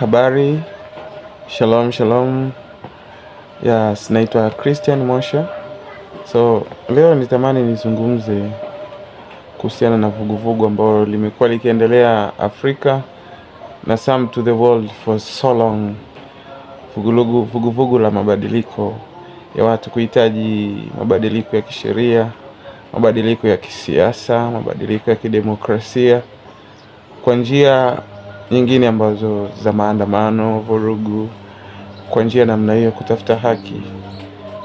Habari, shalom shalom. Yes, naitwa Christian Mosha. So leo nitamani nizungumze kuhusiana na vuguvugu ambalo limekuwa likiendelea Afrika na some to the world for so long. Vuguvugu la mabadiliko ya watu kuhitaji mabadiliko ya kisheria, mabadiliko ya kisiasa, mabadiliko ya kidemokrasia kwa njia nyingine ambazo za maandamano, vurugu, kwa njia namna hiyo kutafuta haki,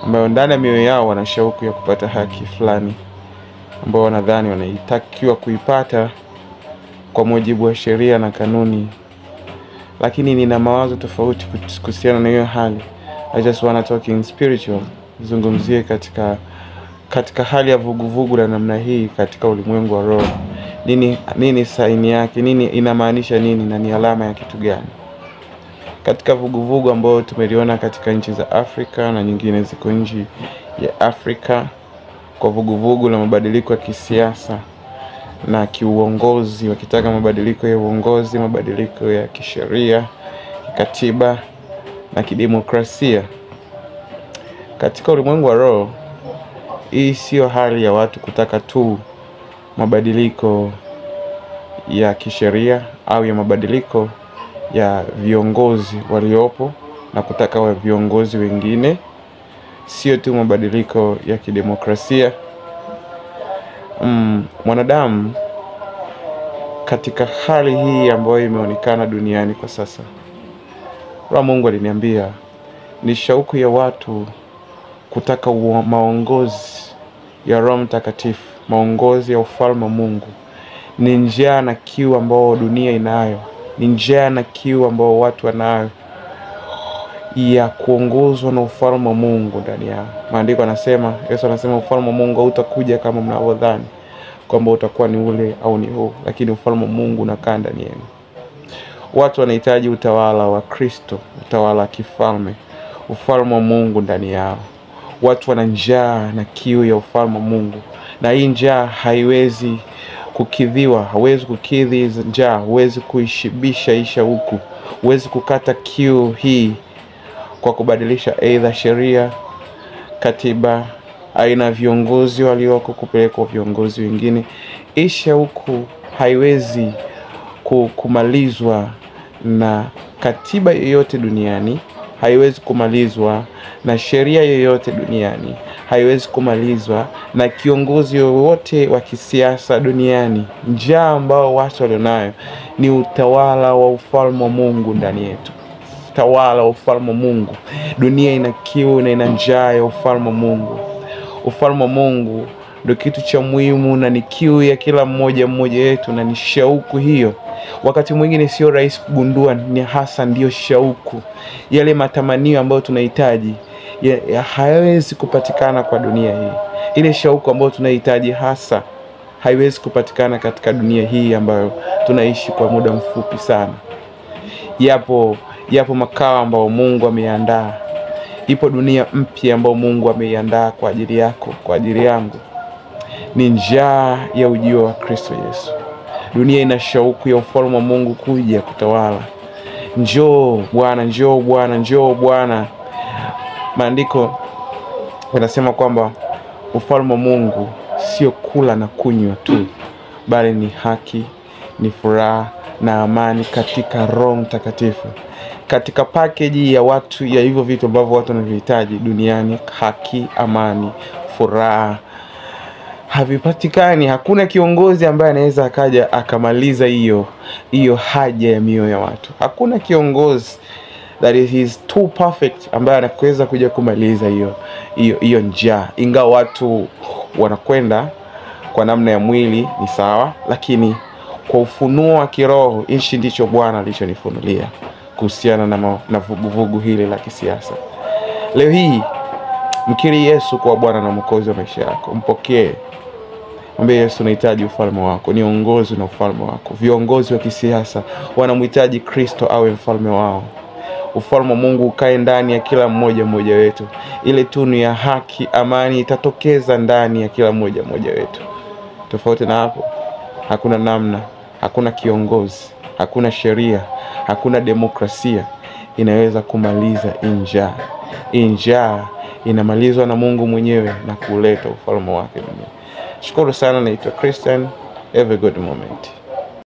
ambayo ndani ya mioyo yao wana shauku ya kupata haki fulani ambao wanadhani wanaitakiwa kuipata kwa mujibu wa sheria na kanuni. Lakini nina mawazo tofauti kuhusiana na hiyo hali. I just wanna talk in spiritual. Zungumzie katika hali ya vuguvugu la namna hii katika ulimwengu wa roho. Nini saini yake? Nini inamaanisha nini na ni alama ya kitu gani? Katika vuguvugu ambao tumeliona katika nchi za Afrika na nyingine ziko nje ya Afrika, kwa vuguvugu la mabadiliko ya kisiasa na kiuongozi, wakitaka mabadiliko ya uongozi, mabadiliko ya kisheria, katiba na kidemokrasia. Katika ulimwengu wa roho, hii sio hali ya watu kutaka tu mabadiliko ya kisheria au ya mabadiliko ya viongozi waliopo na kutaka wa viongozi wengine, sio tu mabadiliko ya kidemokrasia. Mwanadamu katika hali hii ambayo imeonekana duniani kwa sasa, Roho Mungu aliniambia ni shauku ya watu kutaka maongozi ya Roho Mtakatifu, maongozi ya ufalme wa Mungu. Ni njaa na kiu ambao dunia inayo, ni njaa na kiu ambao watu wanayo ya kuongozwa na ufalme wa Mungu ndani yao. Maandiko yanasema, Yesu anasema ufalme wa Mungu hautakuja kama mnavyodhani kwamba utakuwa ni ule au ni huu, lakini ufalme wa Mungu unakaa ndani yenu. Watu wanahitaji utawala wa Kristo, utawala wa kifalme, ufalme wa Mungu ndani yao. Watu wana njaa na kiu ya ufalme wa Mungu, na hii njaa haiwezi kukidhiwa, hawezi kukidhi njaa, huwezi kuishibisha isha huku, huwezi kukata kiu hii kwa kubadilisha aidha sheria, katiba, aina viongozi walioko kupelekwa viongozi wengine. Isha huku haiwezi kumalizwa na katiba yoyote duniani, haiwezi kumalizwa na sheria yoyote duniani, haiwezi kumalizwa na kiongozi yoyote wa kisiasa duniani. Njaa ambao watu walionayo ni utawala wa ufalme wa Mungu ndani yetu. Utawala wa ufalme wa Mungu. Dunia ina kiu na ina njaa ya ufalme wa Mungu. Ufalme wa Mungu ndio kitu cha muhimu na ni kiu ya kila mmoja wetu, na ni shauku hiyo. Wakati mwingine sio rahisi kugundua, ni hasa ndio shauku. Yale matamanio ambayo tunahitaji hayawezi kupatikana kwa dunia hii. Ile shauku ambayo tunahitaji hasa haiwezi kupatikana katika dunia hii ambayo tunaishi kwa muda mfupi sana. Yapo makao ambayo Mungu ameandaa. Ipo dunia mpya ambayo Mungu ameiandaa kwa ajili yako, kwa ajili yangu. Ni njaa ya ujio wa Kristo Yesu. Dunia ina shauku ya ufalme wa Mungu kuja kutawala. Njoo Bwana, njoo Bwana, njoo Bwana. Maandiko yanasema kwamba ufalme wa Mungu sio kula na kunywa tu, bali ni haki, ni furaha na amani katika Roho Mtakatifu. Katika package ya watu ya hivyo vitu ambavyo watu wanavihitaji duniani, haki, amani, furaha, havipatikani. Hakuna kiongozi ambaye anaweza akaja akamaliza hiyo haja ya mioyo ya watu. Hakuna kiongozi that is too perfect ambaye anaweza kuja kumaliza hiyo njaa. Ingawa watu wanakwenda kwa namna ya mwili ni sawa, lakini kwa ufunuo wa kiroho, hichi ndicho Bwana alichonifunulia kuhusiana na vuguvugu hili la kisiasa. Leo hii mkiri Yesu kwa Bwana na Mwokozi wa maisha yako. Mpokee. Mwambie Yesu, nahitaji ufalme wako, niongoze na ufalme wako. Viongozi wa kisiasa wanamhitaji Kristo awe mfalme wao. Ufalme wa Mungu ukae ndani ya kila mmoja wetu. Ile tunu ya haki, amani itatokeza ndani ya kila mmoja wetu. Tofauti na hapo, hakuna namna, hakuna kiongozi, hakuna sheria, hakuna demokrasia inaweza kumaliza njaa. Njaa inamalizwa na Mungu mwenyewe na kuleta ufalme wake duniani. Shukuru sana, naitwa Christian. Have a good moment.